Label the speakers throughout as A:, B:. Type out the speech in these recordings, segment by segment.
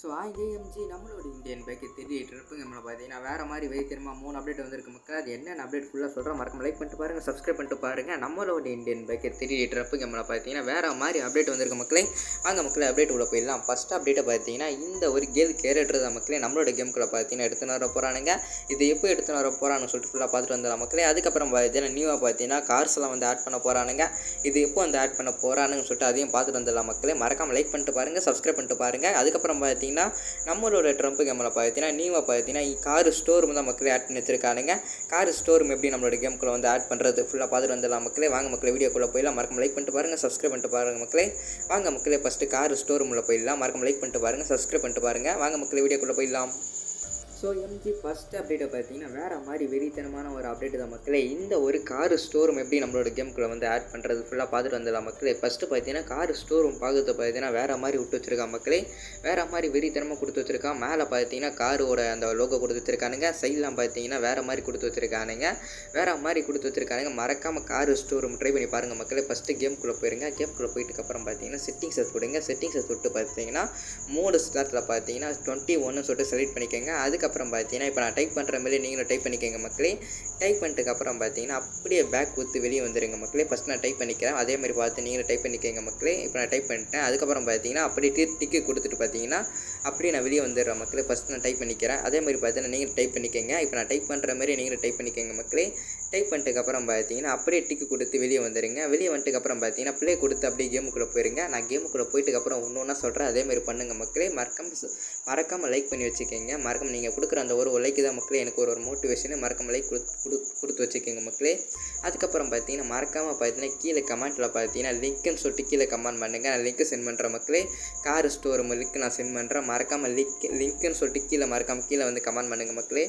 A: So ஐஏஎம்ஜி நம்மளோட Indian bike திருப்பி நம்மளை பார்த்தீங்கன்னா வேறு மாதிரி வெயித்திரமாக 3 அப்டேட் வந்திருக்கு மக்கள். அது என்னென்ன அப்டேட் ஃபுல்லாக சொல்கிறோம், மறக்காம லைக் பண்ணிட்டு பாருங்கள், சப்ஸ்கிரைப் பண்ணிட்டு பாருங்கள். நம்மளோட இந்தியன் பைக்கு திருப்பி நம்மளை பார்த்தீங்கன்னா வேறு மாதிரி அப்டேட் வந்திருக்கு மக்களே. வாங்க மக்களே அப்டேட் உள்ள போயிடலாம். ஃபஸ்ட் அப்டேட்டை பார்த்தீங்கன்னா இந்த ஒரு கேரக்டர் தான் மக்களே நம்மளோட கேமுக்குள்ளே பார்த்தீங்கன்னா எடுத்துன்னு வர போகிறானுங்க. இது எப்போ எடுத்துன்னு வர போகிறான்னு சொல்லிட்டு ஃபுல்லாக பார்த்துட்டு வந்துடலாம் மக்களே. அதுக்கப்புறம் பார்த்தீங்கன்னா நியூவாக பார்த்தீங்கன்னா கார்ஸ்லாம் வந்து ஆட் பண்ண போகிறானுங்க. இது எப்போ வந்து ஆட் பண்ண போகிறானுன்னு சொல்லிட்டு அதையும் பார்த்துட்டு வந்துடலாம் மக்களே. மறக்காம லைக் பண்ணிட்டு பாருங்கள், சப்ஸ்கிரைப் பண்ணிட்டு பாருங்கள். அதுக்கப்புறம் பார்த்தீங்கன்னா நம்மளோட ட்ரம்ப் கேமில் பார்த்தீங்கன்னா நீவாக பார்த்தீங்கன்னா கார் ஸ்டோர் தான் மக்களே ஆட் பண்ணி வச்சிருக்கானுங்க. கார் ஸ்டோர் எப்படி நம்மளோட கேமுக்குள்ளே வந்து ஆட் பண்ணுறது ஃபுல்லாக பார்த்துட்டு வந்துடலாம் மக்களே. வாங்க மக்களே வீடியோக்குள்ளே போயிடலாம். மறக்காம லைக் பண்ணிட்டு பாருங்கள், சப்ஸ்கிரைப் பண்ணிட்டு பாருங்கள் மக்களே. வாங்க மக்களே ஃபஸ்ட்டு கார் ஸ்டோர் உள்ள போயிடலாம். மறக்காம லைக் பண்ணிட்டு பாருங்கள், சப்ஸ்கிரைப் பண்ணிட்டு பாருங்கள். வாங்க மக்களே வீடியோக்குள்ளே போயிடலாம். ஸோ எம்ஜி ஃபஸ்ட் அப்டேட்டை பார்த்தீங்கன்னா வேறு மாதிரி வெறித்தனமான ஒரு அப்டேட் தான் மக்களே. இந்த ஒரு கார் ஸ்டோரும் எப்படி நம்மளோட கேமுக்குள்ளே வந்து ஆட் பண்ணுறது ஃபுல்லாக பார்த்துட்டு வந்துடலாம் மக்களே. ஃபஸ்ட்டு பார்த்தீங்கன்னா கார் ஸ்டோரும் பார்க்குறது பார்த்தீங்கன்னா வேறு மாதிரி விட்டு வச்சுருக்கா மக்களே. வேறு மாதிரி வெறித்தனமாக கொடுத்து வச்சுருக்கான். மேலே பார்த்தீங்கன்னா காரோட அந்த லோகோ கொடுத்து வச்சுருக்கானுங்க. சைட்லாம் பார்த்தீங்கன்னா வேறு மாதிரி கொடுத்து வச்சுருக்கானுங்க. வேறு மாதிரி கொடுத்து வச்சுருக்கானுங்க. மறக்காமல் கார் ஸ்டோரும் ட்ரை பண்ணி பாருங்கள் மக்களே. ஃபஸ்ட்டு கேமுக்குள்ளே போயிருங்க. கேமுக்குள்ளே போயிட்டுக்கப்புறம் பார்த்தீங்கன்னா செட்டிங்ஸை கொடுங்க. செட்டிங்ஸை தொட்டு பார்த்தீங்கன்னா மோடு ஸ்லாட்டில் பார்த்தீங்கன்னா 21 சொல்லிட்டு செலக்ட் பண்ணிக்கோங்க. அதுக்கப்புறம் பார்த்தீங்கன்னா இப்போ நான் டைப் பண்ணுற மாதிரி நீங்களும் டைப் பண்ணிக்கோங்க மக்களே. டைப் பண்ணிட்டுக்கப்புறம் பார்த்தீங்கன்னா அப்படியே பேக் கொடுத்து வெளியே வந்துடுங்க மக்களே. ஃபஸ்ட் நான் டைப் பண்ணிக்கிறேன், அதே மாதிரி பார்த்து நீங்களும் டைப் பண்ணிக்கோங்க மக்களே. இப்போ நான் டைப் பண்ணிட்டேன். அதுக்கப்புறம் பார்த்தீங்கன்னா அப்படியே டிக்கு கொடுத்துட்டு பார்த்தீங்கன்னா அப்படியே நான் வெளியே வந்துடுறேன் மக்களே. ஃபஸ்ட் நான் டைப் பண்ணிக்கிறேன், அதே மாதிரி பார்த்தீங்கன்னா நீங்கள் டைப் பண்ணிக்கோங்க. இப்போ நான் டைப் பண்ணுற மாதிரி நீங்களும் டைப் பண்ணிக்கோங்க மக்களே. டைப் பண்ணிட்டுக்கப்புறம் பார்த்தீங்கன்னா அப்படியே டிக்கு கொடுத்து வெளியே வந்துடுங்க. வெளியே வந்துட்டுக்கப்புறம் பார்த்தீங்கன்னா ப்ளே கொடுத்து அப்படியே கேமுக்குள்ளே போயிருங்க. நான் கேமுக்குள்ளே போயிட்டுக்கப்புறம் ஒன்று சொல்கிறேன், அதே மாதிரி பண்ணுங்கள் மக்களே. மறக்காமல் லைக் பண்ணி வச்சுக்கோங்க. மறக்காமல் நீங்கள் கொடுக்குற அந்த ஒரு லைக்கு தான் மக்களே எனக்கு ஒரு மோட்டிவேஷனு. மறக்காமல் லைக் கொடுத்து வச்சுக்கோங்க மக்களே. அதுக்கப்புறம் பார்த்தீங்கன்னா மறக்காமல் பார்த்தீங்கன்னா கீழே கமெண்ட்டில் பார்த்தீங்கன்னா லிங்க்குன்னு சொல்லிட்டு கீழே கமெண்ட் பண்ணுங்கள். நான் லிங்க்கு சென்ட் பண்ணுறேன் மக்களே. கார் ஸ்டோர் லிங்க் நான் சென்ட் பண்ணுறேன். மறக்காமல் லிங்க்குன்னு சொல்லிட்டு கீழே வந்து கமெண்ட் பண்ணுங்கள் மக்களே.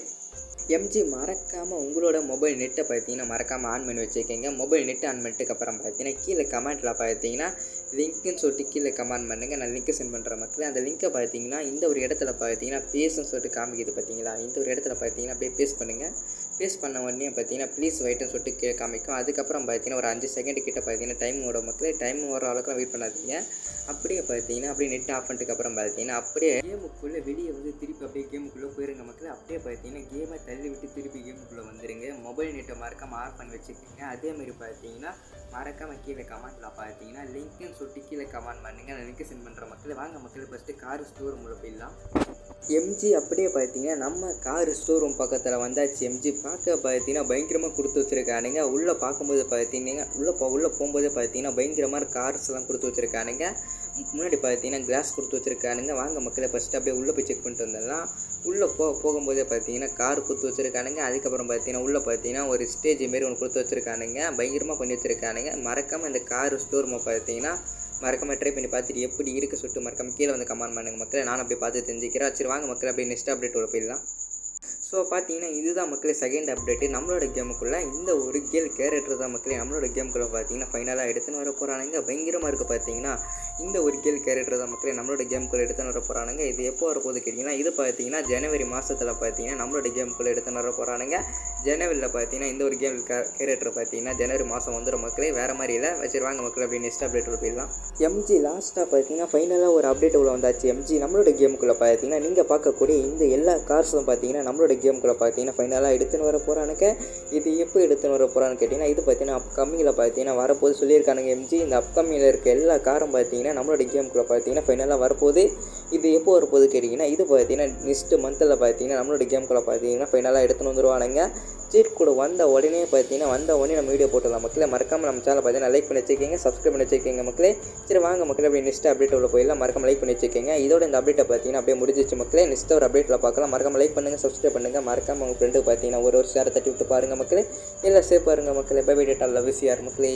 A: எம்ஜி மறக்காமல் உங்களோட மொபைல் நெட்டை பார்த்தீங்கன்னா மறக்காமல் ஆன் பண்ணி வச்சுக்கோங்க. மொபைல் நெட்டு ஆன் பண்ணிட்டுக்கப்புறம் பார்த்தீங்கன்னா கீழே கமெண்ட்டில் பார்த்தீங்கன்னா லிங்க்குன்னு சொல்லிட்டு கீழே கமெண்ட் பண்ணுங்கள். நான் லிங்க்கு சென்ட் பண்ணுற மக்களே. அந்த லிங்க்கை பார்த்தீங்கன்னா இந்த ஒரு இடத்துல பார்த்தீங்கன்னா பேஸ்ன்னு சொல்லிட்டு காமிக்குது பார்த்தீங்களா. இந்த ஒரு இடத்துல பார்த்தீங்கன்னா அப்படியே பேஸ்ட் பண்ணுங்கள். பேஸ்ட் பண்ண உடனே பார்த்தீங்கன்னா ப்ளீஸ் வெயிட்னு சொல்லிட்டு காமிக்கும். அதுக்கப்புறம் பார்த்தீங்கன்னா ஒரு 5 செகண்ட் கிட்ட பார்த்தீங்கன்னா டைம் ஓட மக்களே. டைம் ஓடுற அளவுக்குலாம் வெயிட் பண்ணாதீங்க. அப்படியே பார்த்தீங்கன்னா அப்படியே நெட் ஆஃப் பண்ணிட்டுக்கப்புறம் பார்த்தீங்கன்னா அப்படியே கேமுக்குள்ளே வெளியே வந்து திருப்பி அப்படியே கேமுக்குள்ளே போயிருங்க மக்களே. அப்படியே பார்த்தீங்கன்னா கேமை தள்ளி விட்டு திருப்பி கேமுக்குள்ளே வந்துடுங்க. மொபைல் நெட்டை மறக்காமல் ஆஃப் பண்ணி வச்சுக்கோங்க. அதேமாதிரி பார்த்தீங்கன்னா மறக்காமல் கீழே கமெண்ட்டில் பார்த்தீங்கன்னா லிங்க்குன்னு சொல்லிட்டு கீழே கமெண்ட் பண்ணுங்கள். நான் லிங்க்கு சென்ட் பண்ணுற மக்களே. வாங்க மக்களே ஃபஸ்ட்டு கார் ஸ்டோர் ரூமில் போயிடலாம். எம்ஜி அப்படியே பார்த்தீங்கன்னா நம்ம கார் ஸ்டோர் ரூம் பக்கத்தில் வந்தாச்சு. எம்ஜி பார்க்க பார்த்தீங்கன்னா பயங்கரமாக கொடுத்து வச்சுருக்கானுங்க. உள்ளே பார்க்கும்போது பார்த்தீங்கன்னா உள்ளே போகும்போதே பார்த்தீங்கன்னா பயங்கரமாக கார்ஸ்லாம் கொடுத்து வச்சுருக்கானுங்க. முன்னாடி பார்த்தீங்கன்னா கிளாஸ் கொடுத்து வச்சுருக்கானுங்க. வாங்க மக்களே ஃபஸ்ட்டு அப்படியே உள்ளே போய் செக் பண்ணிட்டு வந்துடலாம். உள்ளே போகும்போதே பார்த்தீங்கன்னா கார் கொடுத்து வச்சுருக்கானுங்க. அதுக்கப்புறம் பார்த்தீங்கன்னா உள்ளே பார்த்தீங்கன்னா ஒரு ஸ்டேஜ் மாரி ஒன்று கொடுத்து வச்சுருக்கானுங்க. பயங்கரமாக பண்ணி வச்சுருக்கானுங்க. மறக்காமல் இந்த கார் ஸ்டோர் ரூமை பார்த்தீங்கன்னா மறக்காமல் ட்ரை பண்ணி பார்த்துட்டு எப்படி இருக்குது சொல்லிட்டு மறக்காமல் கீழே வந்து கமெண்ட் பண்ணுங்கள் மக்களே. நானும் அப்படியே பார்த்து தெரிஞ்சுக்கிறேன். சரி வாங்க மக்களே அப்படியே நெக்ஸ்ட் அப்டேட் உள்ள போயிடலாம். ஸோ பார்த்தீங்கன்னா இதுதான் மக்களே செகண்ட் அப்டேட்டு. நம்மளோட கேமுக்குள்ளே இந்த ஒரு கேரக்டர் தான் மக்களே நம்மளோட கேமுக்குள்ளே பார்த்தீங்கன்னா ஃபைனலாக எடுத்துன்னு வர போகிறானுங்க. பயங்கரமாக இருக்குது பார்த்தீங்கன்னா இந்த ஒரு கேரக்டர் தான் மக்களே நம்மளோட கேமுக்குள்ளே எடுத்துன்னு வர போகிறானுங்க. இது எப்போ வரப்போகுது கேட்டிங்கன்னா இது பார்த்தீங்கன்னா ஜனவரி மாதத்தில் பார்த்தீங்கன்னா நம்மளோட கேமுக்குள்ளே எடுத்துன்னு வர போகிறானுங்க. ஜனவரியில் பார்த்தீங்கன்னா இந்த ஒரு கேரக்டர் பார்த்தீங்கன்னா ஜனவரி மாதம் வந்துடும் மக்களே. வேறு மாதிரி இல்லை. சரி வாங்க மக்களே அப்படி நெக்ஸ்ட் அப்டேட் போயிடலாம். எம்ஜி லாஸ்ட்டாக பார்த்தீங்கன்னா ஃபைனலாக ஒரு அப்டேட் உள்ள வந்தாச்சு. எம்ஜி நம்மளோட கேமுக்குள்ளே பார்த்தீங்கன்னா நீங்கள் பார்க்கக்கூடிய இந்த எல்லா கார்ஸும் பார்த்தீங்கன்னா நம்மளோட கேமுக்குள்ளே பார்த்தீங்கன்னா ஃபைனலாக எடுத்துன்னு வர போகிறானுங்க. இது எப்போ எடுத்துன்னு வர போகிறான்னு கேட்டிங்கன்னா இது பார்த்தீங்கன்னா அப்கமிங்கில் பார்த்தீங்கன்னா வரப்போது சொல்லியிருக்கானுங்க எம்ஜி. இந்த அப்கமிங்கில் இருக்க எல்லா காரும் பார்த்தீங்கன்னா நம்மளோட கேமுக்குள்ளே பார்த்தீங்கன்னா ஃபைனலாக வரப்போகுது. இது எப்போ வரப்போகுது கேட்டிங்கன்னா இது பார்த்தீங்கன்னா நெக்ஸ்ட்டு மந்தில் பார்த்தீங்கன்னா நம்மளோட கேமுக்குள்ளே பார்த்தீங்கன்னா ஃபைனலாக எடுத்துன்னு வந்துடுவானுங்க. சீட் கூட வந்த உடனே நம்ம வீடியோ போட்டுடலாம் மக்களே. மறக்காமல் நம்ம சேனல் பார்த்தீங்கன்னா லைக் பண்ணி வச்சுக்கோங்க, சப்ஸ்கிரைப் பண்ணி வச்சுக்கோங்க மக்களே. சரி வாங்க மக்களே அப்படியே நெக்ஸ்ட் அப்டேட் உள்ள போயிடலாம். மறக்காமல் லைக் பண்ணி வச்சுக்கோங்க. இதோட இந்த அப்டேட்டை பார்த்தீங்கன்னா அப்படியே முடிஞ்சிச்சு மக்களே. நெக்ஸ்ட் ஒரு அப்டேட்டில் பார்க்கலாம். மறக்காமல் லைக் பண்ணுங்கள், சப்ஸ்கிரைப் பண்ணுங்கள். மறக்காமல் உங்கள் ஃப்ரெண்டுக்கு பார்த்தீங்கன்னா ஒரு ஷேரை தட்டி விட்டு பாருங்கள் மக்களே. எல்லாம் சேஃப் பாருங்கள் மக்களே. Bye bye tata love you மக்களே.